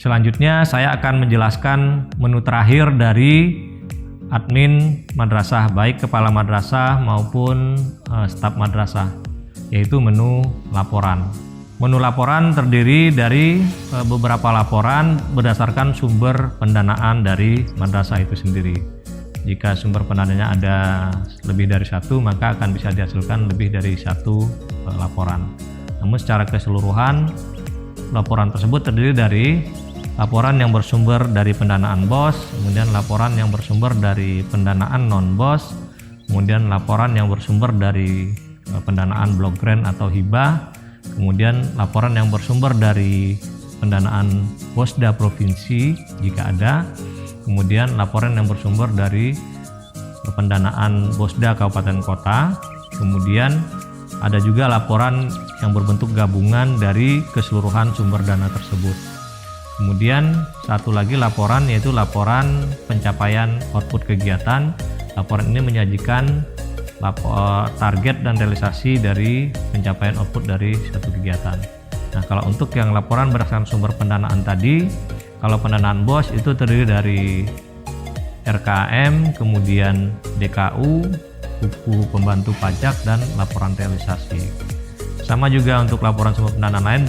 Selanjutnya saya akan menjelaskan menu terakhir dari admin madrasah, baik kepala madrasah maupun staf madrasah, yaitu menu laporan. Menu laporan terdiri dari beberapa laporan berdasarkan sumber pendanaan dari madrasah itu sendiri. Jika sumber pendanaannya ada lebih dari satu, maka akan bisa dihasilkan lebih dari satu laporan. Namun secara keseluruhan, laporan tersebut terdiri dari laporan yang bersumber dari pendanaan BOS, kemudian laporan yang bersumber dari pendanaan non-BOS, kemudian laporan yang bersumber dari pendanaan block grant atau hibah, kemudian laporan yang bersumber dari pendanaan Bosda provinsi jika ada, kemudian laporan yang bersumber dari pendanaan Bosda kabupaten kota, kemudian ada juga laporan yang berbentuk gabungan dari keseluruhan sumber dana tersebut. Kemudian satu lagi laporan, yaitu laporan pencapaian output kegiatan. Laporan ini menyajikan target dan realisasi dari pencapaian output dari suatu kegiatan. Nah, kalau untuk yang laporan berdasarkan sumber pendanaan tadi, kalau pendanaan BOS itu terdiri dari RKM, kemudian DKU, buku pembantu pajak, dan laporan realisasi. Sama juga untuk laporan sumber pendanaan lain,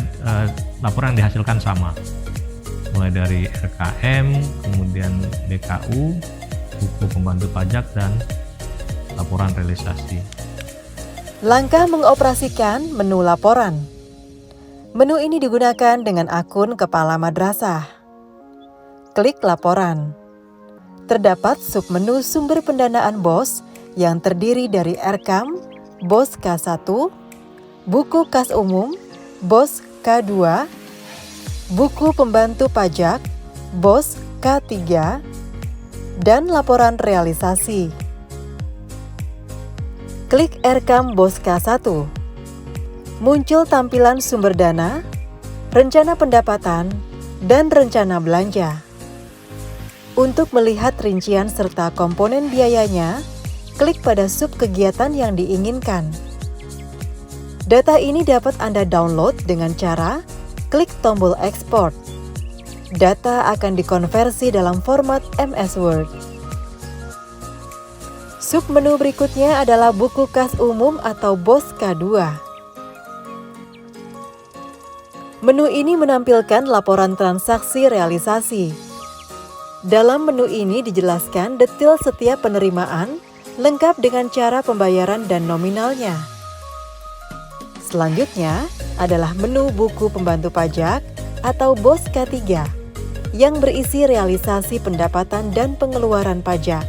laporan yang dihasilkan sama, mulai dari RKM, kemudian DKU, buku pembantu pajak, dan laporan realisasi. Langkah mengoperasikan menu laporan. Menu ini digunakan dengan akun kepala madrasah. Klik laporan. Terdapat submenu sumber pendanaan BOS yang terdiri dari RKAM, BOS K1, buku kas umum, BOS K2, buku pembantu pajak, BOS K3, dan laporan realisasi. Klik RKAM BOS K1. Muncul tampilan sumber dana, rencana pendapatan, dan rencana belanja. Untuk melihat rincian serta komponen biayanya, klik pada sub kegiatan yang diinginkan. Data ini dapat Anda download dengan cara klik tombol ekspor. Data akan dikonversi dalam format MS Word. Submenu berikutnya adalah buku kas umum atau BOS K2. Menu ini menampilkan laporan transaksi realisasi. Dalam menu ini dijelaskan detail setiap penerimaan, lengkap dengan cara pembayaran dan nominalnya. Selanjutnya adalah menu buku pembantu pajak atau BOS K3 yang berisi realisasi pendapatan dan pengeluaran pajak.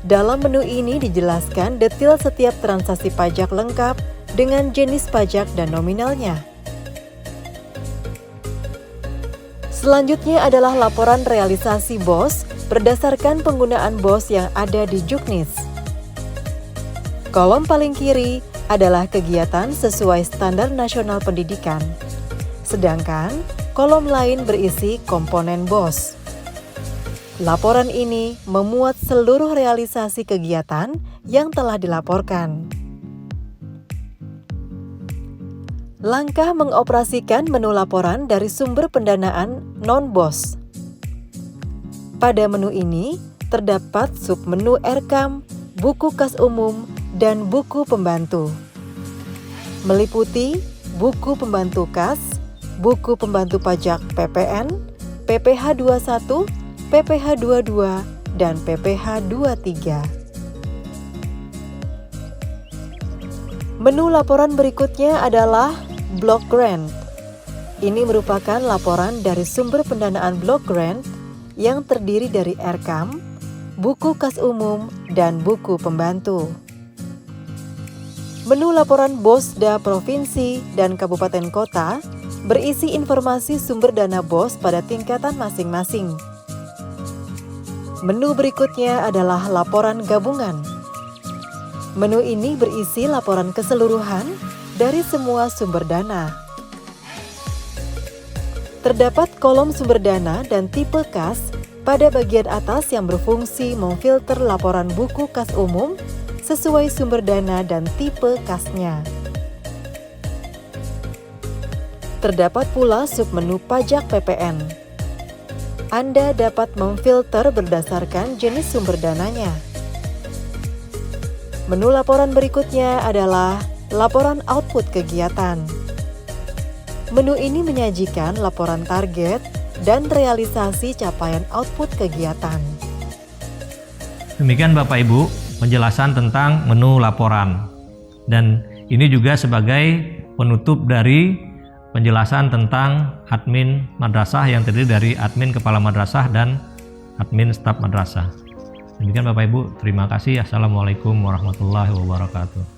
Dalam menu ini dijelaskan detail setiap transaksi pajak lengkap dengan jenis pajak dan nominalnya. Selanjutnya adalah laporan realisasi BOS berdasarkan penggunaan BOS yang ada di Juknis. Kolom paling kiri adalah kegiatan sesuai standar nasional pendidikan, sedangkan kolom lain berisi komponen BOS. Laporan ini memuat seluruh realisasi kegiatan yang telah dilaporkan. Langkah mengoperasikan menu laporan dari sumber pendanaan non-BOS. Pada menu ini terdapat submenu RKAM, buku kas umum, dan buku pembantu. Meliputi buku pembantu kas, buku pembantu pajak PPN, PPh 21, PPh 22, dan PPh 23. Menu laporan berikutnya adalah Block Grant. Ini merupakan laporan dari sumber pendanaan Block Grant yang terdiri dari RKAM, buku kas umum, dan buku pembantu. Menu laporan Bosda provinsi dan kabupaten kota berisi informasi sumber dana BOS pada tingkatan masing-masing. Menu berikutnya adalah laporan gabungan. Menu ini berisi laporan keseluruhan dari semua sumber dana. Terdapat kolom sumber dana dan tipe kas pada bagian atas yang berfungsi memfilter laporan buku kas umum sesuai sumber dana dan tipe kasnya. Terdapat pula submenu pajak PPN. Anda dapat memfilter berdasarkan jenis sumber dananya. Menu laporan berikutnya adalah laporan output kegiatan. Menu ini menyajikan laporan target dan realisasi capaian output kegiatan. Demikian Bapak Ibu penjelasan tentang menu laporan. Dan ini juga sebagai penutup dari penjelasan tentang admin madrasah yang terdiri dari admin kepala madrasah dan admin staf madrasah. Demikian Bapak Ibu, terima kasih. Assalamualaikum warahmatullahi wabarakatuh.